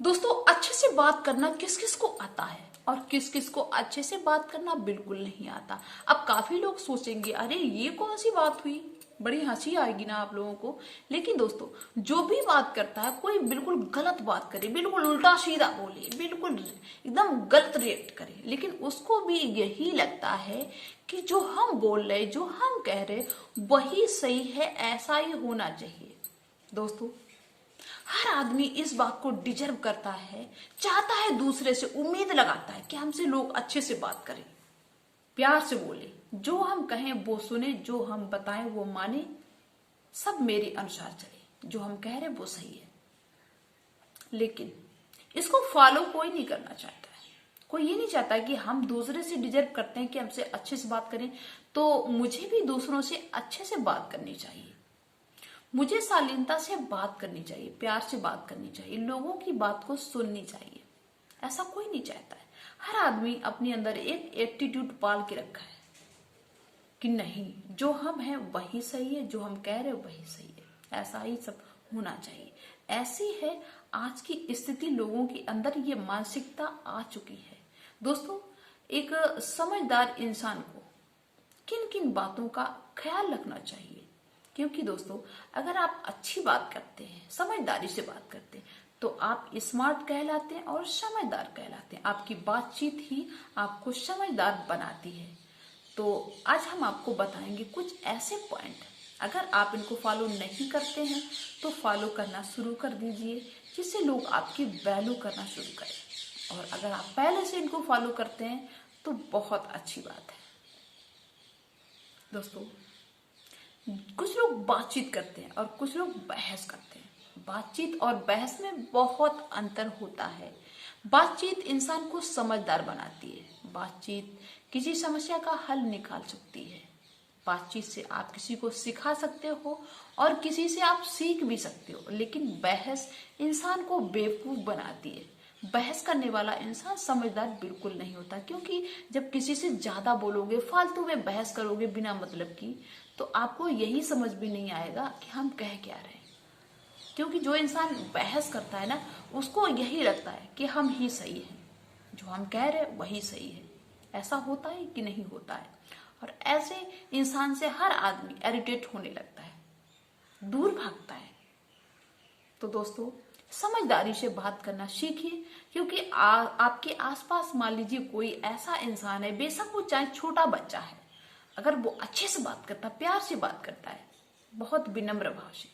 दोस्तों, अच्छे से बात करना किस किस को आता है और किस किस को अच्छे से बात करना बिल्कुल नहीं आता। अब काफी लोग सोचेंगे, अरे ये कौन सी बात हुई, बड़ी हंसी आएगी ना आप लोगों को। लेकिन दोस्तों, जो भी बात करता है, कोई बिल्कुल गलत बात करे, बिल्कुल उल्टा सीधा बोले, बिल्कुल एकदम गलत रिएक्ट करे, लेकिन उसको भी यही लगता है कि जो हम बोल रहे, जो हम कह रहे वही सही है, ऐसा ही होना चाहिए। दोस्तों, हर आदमी इस बात को डिजर्व करता है, चाहता है, दूसरे से उम्मीद लगाता है कि हमसे लोग अच्छे से बात करें, प्यार से बोले, जो हम कहें वो सुने, जो हम बताएं वो माने, सब मेरे अनुसार चले, जो हम कह रहे वो सही है। लेकिन इसको फॉलो कोई नहीं करना चाहता है। कोई ये नहीं चाहता कि हम दूसरे से डिजर्व करते हैं कि हमसे अच्छे से बात करें, तो मुझे भी दूसरों से अच्छे से बात करनी चाहिए, मुझे शालीनता से बात करनी चाहिए, प्यार से बात करनी चाहिए, लोगों की बात को सुननी चाहिए। ऐसा कोई नहीं चाहता है। हर आदमी अपने अंदर एक एटीट्यूड पाल के रखा है कि नहीं, जो हम हैं वही सही है, जो हम कह रहे हैं वही सही है, ऐसा ही सब होना चाहिए। ऐसी है आज की स्थिति, लोगों के अंदर ये मानसिकता आ चुकी है। दोस्तों, एक समझदार इंसान को किन किन बातों का ख्याल रखना चाहिए, क्योंकि दोस्तों, अगर आप अच्छी बात करते हैं, समझदारी से बात करते हैं, तो आप स्मार्ट कहलाते हैं और समझदार कहलाते हैं। आपकी बातचीत ही आपको समझदार बनाती है। तो आज हम आपको बताएंगे कुछ ऐसे पॉइंट, अगर आप इनको फॉलो नहीं करते हैं तो फॉलो करना शुरू कर दीजिए, जिससे लोग आपकी वैल्यू करना शुरू करें। और अगर आप पहले से इनको फॉलो करते हैं तो बहुत अच्छी बात है। दोस्तों, कुछ लोग बातचीत करते हैं और कुछ लोग बहस करते हैं। बातचीत और बहस में बहुत अंतर होता है। बातचीत इंसान को समझदार बनाती है। बातचीत किसी समस्या का हल निकाल सकती है। बातचीत से आप किसी को सिखा सकते हो और किसी से आप सीख भी सकते हो। लेकिन बहस इंसान को बेवकूफ बनाती है। बहस करने वाला इंसान समझदार बिल्कुल नहीं होता, क्योंकि जब किसी से ज्यादा बोलोगे, फालतू में बहस करोगे बिना मतलब की, तो आपको यही समझ भी नहीं आएगा कि हम कह क्या रहे हैं। क्योंकि जो इंसान बहस करता है ना, उसको यही लगता है कि हम ही सही हैं, जो हम कह रहे हैं वही सही है। ऐसा होता है कि नहीं होता है? और ऐसे इंसान से हर आदमी इरिटेट होने लगता है, दूर भागता है। तो दोस्तों, समझदारी से बात करना सीखिए, क्योंकि आपके आसपास मान लीजिए कोई ऐसा इंसान है, बेशक वो चाहे छोटा बच्चा है, अगर वो अच्छे से बात करता है, प्यार से बात करता है, बहुत विनम्र भाव से,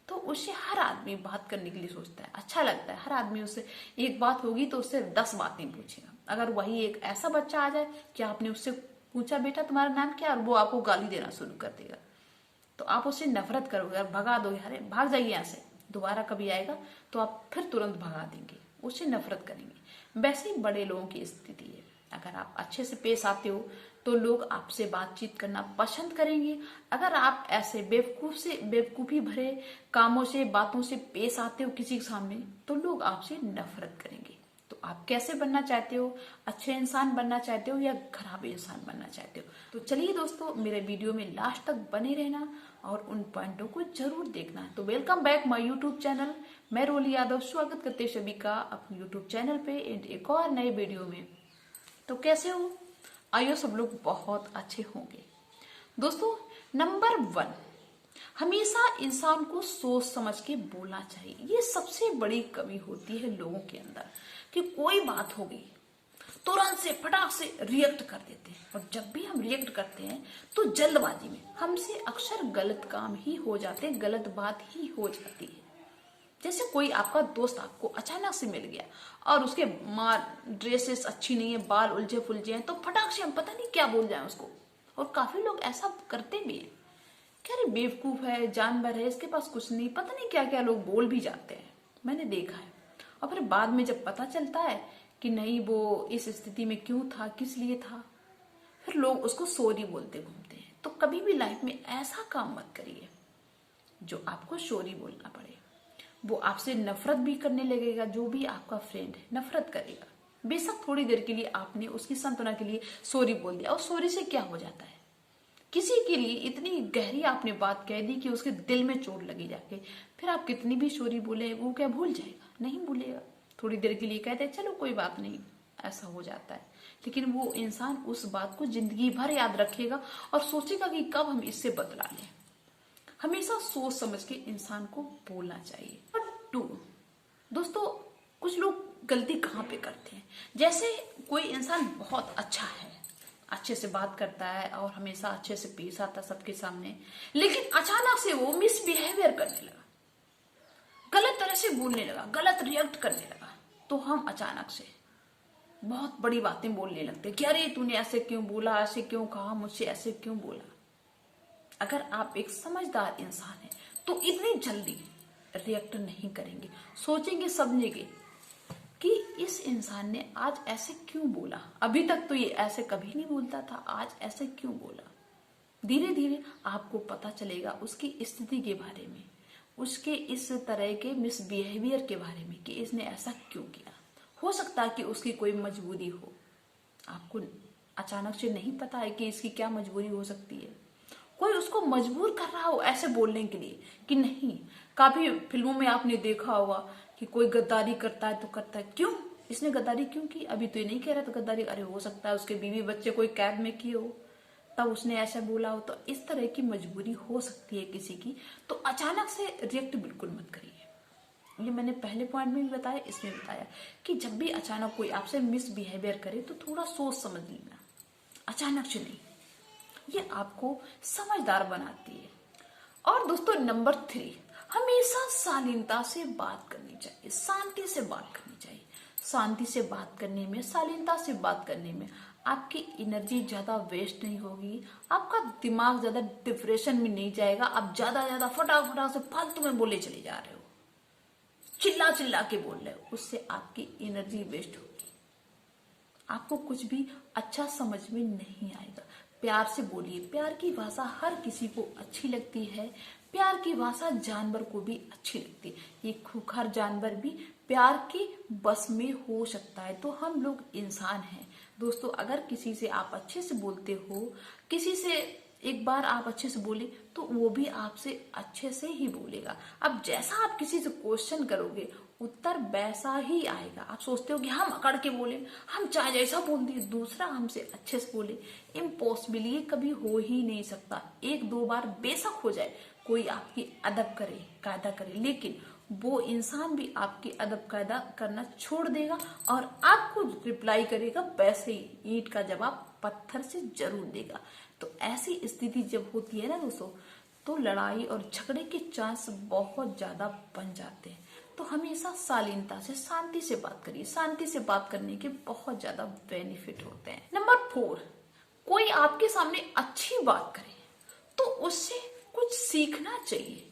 तो उससे हर आदमी बात करने के लिए सोचता है, अच्छा लगता है। हर आदमी उससे एक बात होगी तो उससे 10 बातें पूछेगा। अगर वही एक ऐसा बच्चा आ जाए कि आपने उससे पूछा, बेटा तुम्हारा नाम क्या, और वो आपको गाली देना शुरू कर देगा, तो आप उससे नफरत करोगे और भगा दोगे, अरे भाग जाइए यहाँ से, दोबारा कभी आएगा तो आप फिर तुरंत भगा देंगे, उससे नफरत करेंगे। वैसे ही बड़े लोगों की स्थिति है। अगर आप अच्छे से पेश आते हो तो लोग आपसे बातचीत करना पसंद करेंगे। अगर आप ऐसे बेवकूफी भरे कामों से, बातों से पेश आते हो किसी के सामने, तो लोग आपसे नफरत करेंगे। तो आप कैसे बनना चाहते हो? अच्छे इंसान बनना चाहते हो या खराब इंसान बनना चाहते हो? तो चलिए दोस्तों, मेरे वीडियो में लास्ट तक बने रहना और उन पॉइंटों को जरूर देखना। तो welcome back my YouTube channel. मैं रोली यादव स्वागत करते सभी का अपने यूट्यूब चैनल पे एक और नए वीडियो में। तो कैसे हो? आइयो सब लोग बहुत अच्छे होंगे। दोस्तों, नंबर 1, हमेशा इंसान को सोच समझ के बोलना चाहिए। ये सबसे बड़ी कमी होती है लोगों के अंदर, कि कोई बात हो गई तुरंत से फटाक से रिएक्ट कर देते हैं। और जब भी हम रिएक्ट करते हैं तो जल्दबाजी में हमसे अक्सर गलत काम ही हो जाते हैं, गलत बात ही हो जाती है। जैसे कोई आपका दोस्त आपको अचानक से मिल गया और उसके ड्रेसेस अच्छी नहीं है, बाल उलझे फुलझे हैं, तो फटाक से हम पता नहीं क्या बोल जाए उसको। और काफी लोग ऐसा करते भी हैं, क्या रे बेवकूफ है, जानवर है, इसके पास कुछ नहीं, पता नहीं क्या क्या लोग बोल भी जाते हैं, मैंने देखा है। और फिर बाद में जब पता चलता है कि नहीं, वो इस स्थिति में क्यों था, किस लिए था, फिर लोग उसको सॉरी बोलते घूमते हैं। तो कभी भी लाइफ में ऐसा काम मत करिए जो आपको सॉरी बोलना पड़े। वो आपसे नफरत भी करने लगेगा, जो भी आपका फ्रेंड है नफरत करेगा। बेशक थोड़ी देर के लिए आपने उसकी सांत्वना के लिए सॉरी बोल दिया, और सॉरी से क्या हो जाता है? किसी के लिए इतनी गहरी आपने बात कह दी कि उसके दिल में चोट लगी जाके, फिर आप कितनी भी सॉरी बोले, वो क्या भूल जाएगा? नहीं भूलेगा। थोड़ी देर के लिए कहते हैं चलो कोई बात नहीं, ऐसा हो जाता है, लेकिन वो इंसान उस बात को जिंदगी भर याद रखेगा और सोचेगा कि कब हम इससे बदला लें। हमेशा सोच समझ के इंसान को बोलना चाहिए। और 2, दोस्तों कुछ लोग गलती कहाँ पे करते हैं, जैसे कोई इंसान बहुत अच्छा है, अच्छे से बात करता है और हमेशा अच्छे से पेश आता सबके सामने, लेकिन अचानक से वो मिसबिहेवियर करने लगा, गलत तरह से बोलने लगा, गलत रिएक्ट करने लगा, तो हम अचानक से बहुत बड़ी बातें बोलने लगते कि अरे तूने ऐसे क्यों बोला, ऐसे क्यों कहा, मुझसे ऐसे क्यों बोला। अगर आप एक समझदार इंसान हैं तो इतनी जल्दी रिएक्ट नहीं करेंगे, सोचेंगे समझेंगे कि इस इंसान ने आज ऐसे क्यों बोला, अभी तक तो ये ऐसे कभी नहीं बोलता था, आज ऐसे क्यों बोला। धीरे धीरे आपको पता चलेगा उसकी स्थिति के बारे में, उसके इस तरह के मिसबिहेवियर के बारे में कि इसने ऐसा क्यों किया। हो सकता है कि उसकी कोई मजबूरी हो, आपको अचानक से नहीं पता है कि इसकी क्या मजबूरी हो सकती है। कोई उसको मजबूर कर रहा हो ऐसे बोलने के लिए कि नहीं। काफी फिल्मों में आपने देखा होगा कि कोई गद्दारी करता है तो करता है, क्यों इसने गद्दारी क्यों की, अभी तो ये नहीं कह रहा था गद्दारी, अरे हो सकता है उसके बीवी बच्चे कोई कैद में किए हो तब उसने ऐसा बोला हो। तो इस तरह की मजबूरी हो सकती है किसी की, तो अचानक से रिएक्ट बिल्कुल मत करिए। ये मैंने पहले पॉइंट में भी बताया, इसमें बताया कि जब भी अचानक कोई आपसे मिसबिहेवियर करे तो थोड़ा सोच समझ लेना, अचानक से नहीं। ये आपको समझदार बनाती है। और दोस्तों नंबर 3, हमेशा शालीनता से बात करनी चाहिए, शांति से बात करनी चाहिए। शांति से बात करने में, शालीनता से बात करने में आपकी एनर्जी ज्यादा वेस्ट नहीं होगी, आपका दिमाग ज्यादा डिप्रेशन में नहीं जाएगा, आप ज्यादा फटाफट से फालतू में बोले चले जा रहे हो, चिल्ला चिल्ला के बोल रहे हो, उससे आपकी एनर्जी वेस्ट होगी, आपको कुछ भी अच्छा समझ में नहीं आएगा। प्यार से बोलिए, प्यार की भाषा हर किसी को अच्छी लगती है, प्यार की भाषा जानवर को भी अच्छी लगती है। ये खूंखार जानवर भी प्यार के बस में हो सकता है, तो हम लोग इंसान हैं दोस्तों। अगर किसी से आप अच्छे से बोलते हो, किसी से एक बार आप अच्छे से बोले तो वो भी आपसे अच्छे से ही बोलेगा। अब जैसा आप किसी से क्वेश्चन करोगे उत्तर वैसा ही आएगा। आप सोचते हो कि हम अकड़ के बोले, हम चाहे जैसा बोल दिए, दूसरा हमसे अच्छे से बोले, इम्पॉसिबल, ये कभी हो ही नहीं सकता। 1-2 बार बेशक हो जाए, कोई आपकी अदब करे, कायदा करे, लेकिन वो इंसान भी आपकी अदब कायदा करना छोड़ देगा और आपको रिप्लाई करेगा वैसे ही, ईंट का जवाब पत्थर से जरूर देगा। तो ऐसी स्थिति जब होती है ना दोस्तों, तो लड़ाई और झगड़े के चांस बहुत ज्यादा बन जाते हैं। तो हमेशा शालीनता से, शांति से बात करिए। शांति से बात करने के बहुत ज्यादा बेनिफिट होते हैं। नंबर 4, कोई आपके सामने अच्छी बात करे तो उससे कुछ सीखना चाहिए।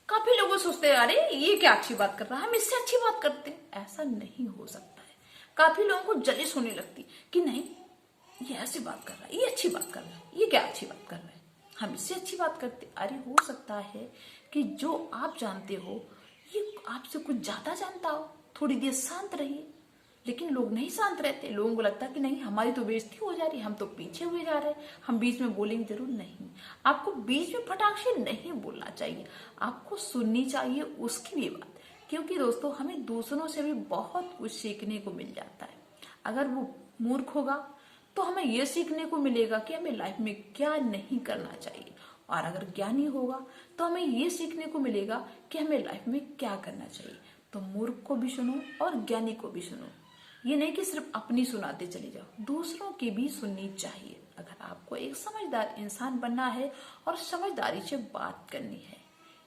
काफी लोग सोचते हैं अरे ये क्या अच्छी बात कर रहा है, हम इससे अच्छी बात करते हैं। ऐसा नहीं हो सकता है। काफी लोगों को जलिस होने लगती कि नहीं ये ऐसी बात कर रहा है, ये अच्छी बात कर रहा है, ये क्या अच्छी बात कर रहा है, हम इससे अच्छी बात करते। अरे हो सकता है कि जो आप जानते हो ये आपसे कुछ ज्यादा जानता हो। थोड़ी देर शांत रहिए। लेकिन लोग नहीं शांत रहते, लोगों को लगता है कि नहीं हमारी तो बेइज्जती हो जा रही है, हम तो पीछे हुए जा रहे हैं, हम बीच में बोलेंगे जरूर। नहीं, आपको बीच में फटाक से नहीं बोलना चाहिए, आपको सुननी चाहिए उसकी भी बात। क्योंकि दोस्तों हमें दूसरों से भी बहुत कुछ सीखने को मिल जाता है। अगर वो मूर्ख होगा तो हमें यह सीखने को मिलेगा कि हमें लाइफ में क्या नहीं करना चाहिए, और अगर ज्ञानी होगा तो हमें ये सीखने को मिलेगा कि हमें लाइफ में क्या करना चाहिए। तो मूर्ख को भी सुनो और ज्ञानी को भी सुनो। ये नहीं कि सिर्फ अपनी सुनाते चले जाओ, दूसरों की भी सुननी चाहिए अगर आपको एक समझदार इंसान बनना है और समझदारी से बात करनी है।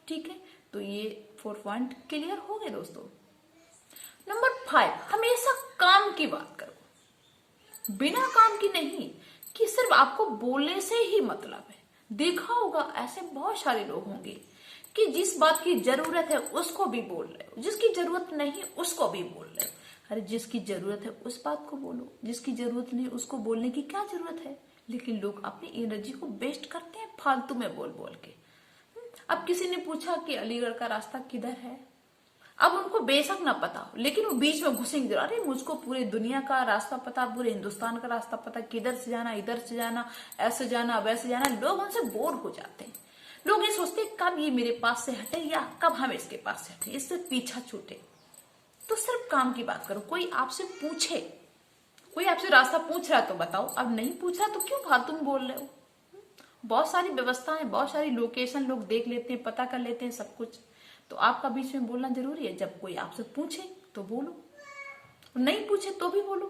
ठीक है, तो ये 4 पॉइंट क्लियर हो गए दोस्तों। नंबर 5, हमेशा काम की बात करो, बिना काम की नहीं कि सिर्फ आपको बोलने से ही मतलब है। देखा होगा ऐसे बहुत सारे लोग होंगे कि जिस बात की जरूरत है उसको भी बोल रहे हो, जिसकी जरूरत नहीं उसको भी बोल रहे हो। अरे जिसकी जरूरत है उस बात को बोलो, जिसकी जरूरत नहीं उसको बोलने की क्या जरूरत है। लेकिन लोग अपनी एनर्जी को वेस्ट करते हैं फालतू में बोल बोल के। अब किसी ने पूछा कि अलीगढ़ का रास्ता किधर है, अब उनको बेशक ना पता हो लेकिन वो बीच में घुसेंगे। अरे मुझको पूरे दुनिया का रास्ता पता, पूरे हिंदुस्तान का रास्ता पता, किधर से जाना, इधर से जाना, ऐसे जाना, वैसे जाना। लोग उनसे बोर हो जाते हैं। लोग ये सोचते कब ये मेरे पास से हटे या कब हम इसके पास से हटे, इससे पीछा छूटे। तो सिर्फ काम की बात करो। कोई आपसे पूछे, कोई आपसे रास्ता पूछ रहा है तो बताओ, अब नहीं पूछ रहा तो क्यों फालतू में बोल रहे हो। बहुत सारी व्यवस्थाएं, बहुत सारी लोकेशन लोग देख लेते हैं, पता कर लेते हैं सब कुछ। तो आपका बीच में बोलना जरूरी है? जब कोई आपसे पूछे तो बोलो, नहीं पूछे तो भी बोलो,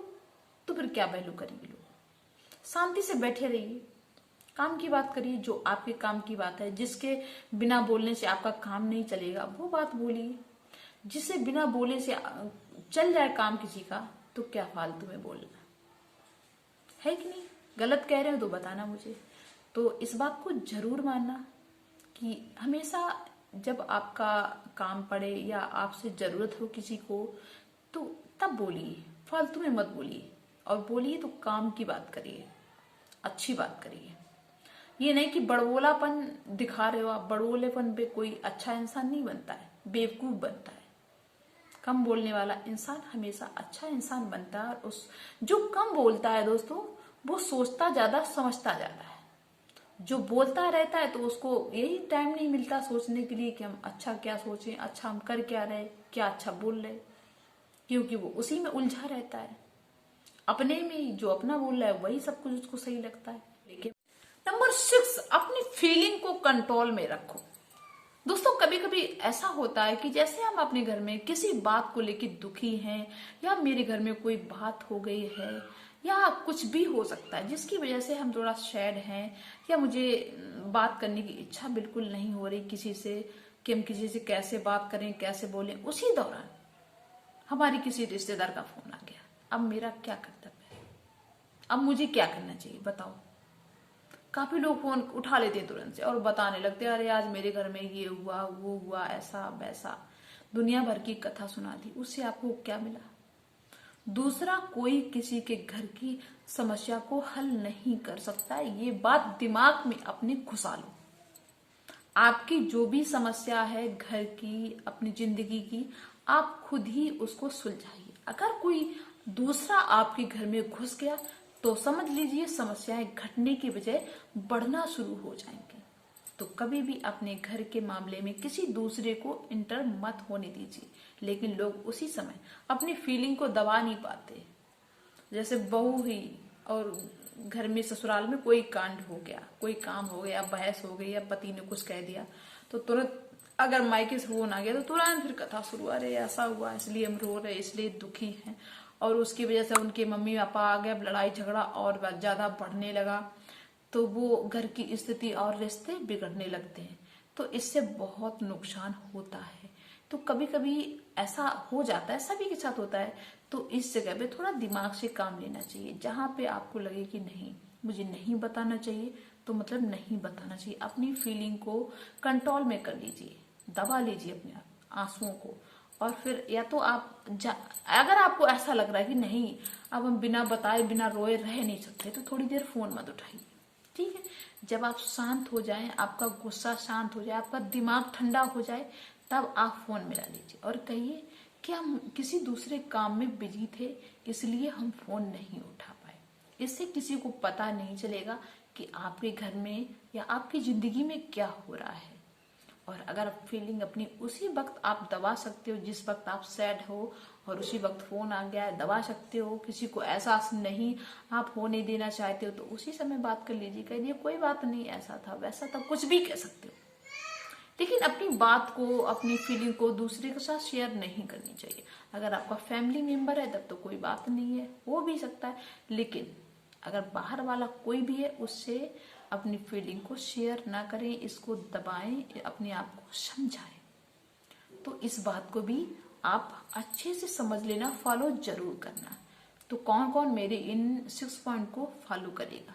तो फिर क्या वैल्यू करेंगे लोग। शांति से बैठे रहिए, काम की बात करिए, जो आपके काम की बात है, जिसके बिना बोलने से आपका काम नहीं चलेगा वो बात बोलिए। जिसे बिना बोले से चल जाए काम किसी का, तो क्या फालतू में बोलना है कि नहीं। गलत कह रहे हो तो बताना मुझे। तो इस बात को जरूर मानना कि हमेशा जब आपका काम पड़े या आपसे जरूरत हो किसी को, तो तब बोलिए, फालतू में मत बोलिए। और बोलिए तो काम की बात करिए, अच्छी बात करिए। ये नहीं कि बड़बोलापन दिखा रहे हो आप। बड़बोलेपन पे कोई अच्छा इंसान नहीं बनता है, बेवकूफ बनता है। कम बोलने वाला इंसान हमेशा अच्छा इंसान बनता है। और उस जो कम बोलता है दोस्तों, वो सोचता ज्यादा, समझता ज्यादा है। जो बोलता रहता है तो उसको यही टाइम नहीं मिलता सोचने के लिए कि हम अच्छा क्या सोचें, अच्छा हम कर क्या रहे, क्या अच्छा बोल रहे, क्योंकि वो उसी में उलझा रहता है। अपने में जो अपना बोल रहा है वही सब कुछ उसको सही लगता है। लेकिन नंबर 6, अपनी फीलिंग को कंट्रोल में रखो। दोस्तों कभी कभी ऐसा होता है कि जैसे हम अपने घर में किसी बात को लेकर दुखी हैं, या मेरे घर में कोई बात हो गई है, या कुछ भी हो सकता है जिसकी वजह से हम थोड़ा सैड हैं, या मुझे बात करने की इच्छा बिल्कुल नहीं हो रही किसी से, कि हम किसी से कैसे बात करें, कैसे बोलें। उसी दौरान हमारी किसी रिश्तेदार का फोन आ गया। अब मेरा क्या कर्तव्य है? अब मुझे क्या करना चाहिए बताओ। काफी लोग फोन उठा लेते हैं तुरंत से और बताने लगते हैं, अरे आज मेरे घर में ये हुआ, वो हुआ, ऐसा वैसा, दुनिया भर की कथा सुना दी। उससे आपको क्या मिला? दूसरा कोई किसी के घर की समस्या को हल नहीं कर सकता, ये बात दिमाग में अपने घुसा लो। आपकी जो भी समस्या है घर की, अपनी जिंदगी की, आप खुद ही उसको सुलझाइए। अगर कोई दूसरा आपके घर में घुस गया तो समझ लीजिए समस्याएं घटने की बजाय बढ़ना शुरू हो जाएंगी। तो कभी भी अपने घर के मामले में किसी दूसरे को इंटर मत होने दीजिए। लेकिन लोग उसी समय अपनी फीलिंग को दबा नहीं पाते। जैसे बहू ही और घर में ससुराल में कोई कांड हो गया, कोई काम हो गया, बहस हो गई, या पति ने कुछ कह दिया, तो तुरंत अगर मायके से फोन आ गया तो तुरंत फिर कथा शुरू, अरे ऐसा हुआ इसलिए हम रो रहे, इसलिए दुखी हैं, और उसकी वजह से उनके मम्मी पापा आ गए, लड़ाई झगड़ा और ज्यादा बढ़ने लगा, तो वो घर की स्थिति और रिश्ते बिगड़ने लगते हैं। तो इससे बहुत नुकसान होता है। तो कभी कभी ऐसा हो जाता है, सभी के साथ होता है। तो इस जगह पे थोड़ा दिमाग से काम लेना चाहिए। जहां पे आपको लगे कि नहीं मुझे नहीं बताना चाहिए, तो मतलब नहीं बताना चाहिए। अपनी फीलिंग को कंट्रोल में कर लीजिए, दबा लीजिए अपने आंसुओं को। और फिर या तो आप अगर आपको ऐसा लग रहा है कि नहीं अब हम बिना बताए बिना रोए रह नहीं सकते, तो थोड़ी देर फोन मत उठाइए, ठीक है। जब आप शांत हो जाएं, आपका गुस्सा शांत हो जाए, आपका दिमाग ठंडा हो जाए, तब आप फोन मिला लीजिए और कहिए कि हम किसी दूसरे काम में बिजी थे, इसलिए हम फोन नहीं उठा पाए। इससे किसी को पता नहीं चलेगा कि आपके घर में या आपकी जिंदगी में क्या हो रहा है। और अगर फीलिंग अपनी उसी वक्त आप दबा सकते हो, जिस वक्त आप सैड हो और उसी वक्त फोन आ गया है, दबा सकते हो, किसी को एहसास नहीं आप होने देना चाहते हो, तो उसी समय बात कर लीजिए। कह दिए कोई बात नहीं, ऐसा था वैसा था, कुछ भी कह सकते हो। लेकिन अपनी बात को, अपनी फीलिंग को दूसरे के साथ शेयर नहीं करनी चाहिए। अगर आपका फैमिली मेंबर है तब तो कोई बात नहीं है, हो भी सकता है। लेकिन अगर बाहर वाला कोई भी है, उससे अपनी फीलिंग को शेयर ना करें, इसको दबाएं, अपने आप को समझाएं। तो इस बात को भी आप अच्छे से समझ लेना, फॉलो जरूर करना। तो कौन कौन मेरे इन 6 पॉइंट को फॉलो करेगा?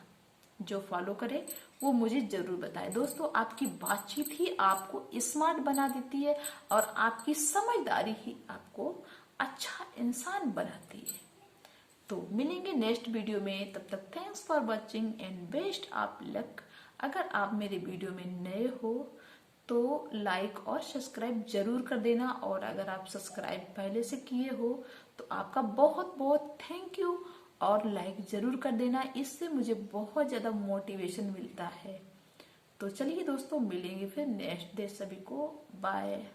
जो फॉलो करे वो मुझे जरूर बताए। दोस्तों आपकी बातचीत ही आपको स्मार्ट बना देती है, और आपकी समझदारी ही आपको अच्छा इंसान बनाती है। तो मिलेंगे नेक्स्ट वीडियो में, तब तक thanks for watching and best of luck. अगर आप मेरे वीडियो में नए हो तो लाइक और सब्सक्राइब जरूर कर देना, और अगर आप सब्सक्राइब पहले से किए हो तो आपका बहुत बहुत थैंक यू, और लाइक जरूर कर देना। इससे मुझे बहुत ज्यादा मोटिवेशन मिलता है। तो चलिए दोस्तों मिलेंगे फिर नेक्स्ट डे। सभी को बाय।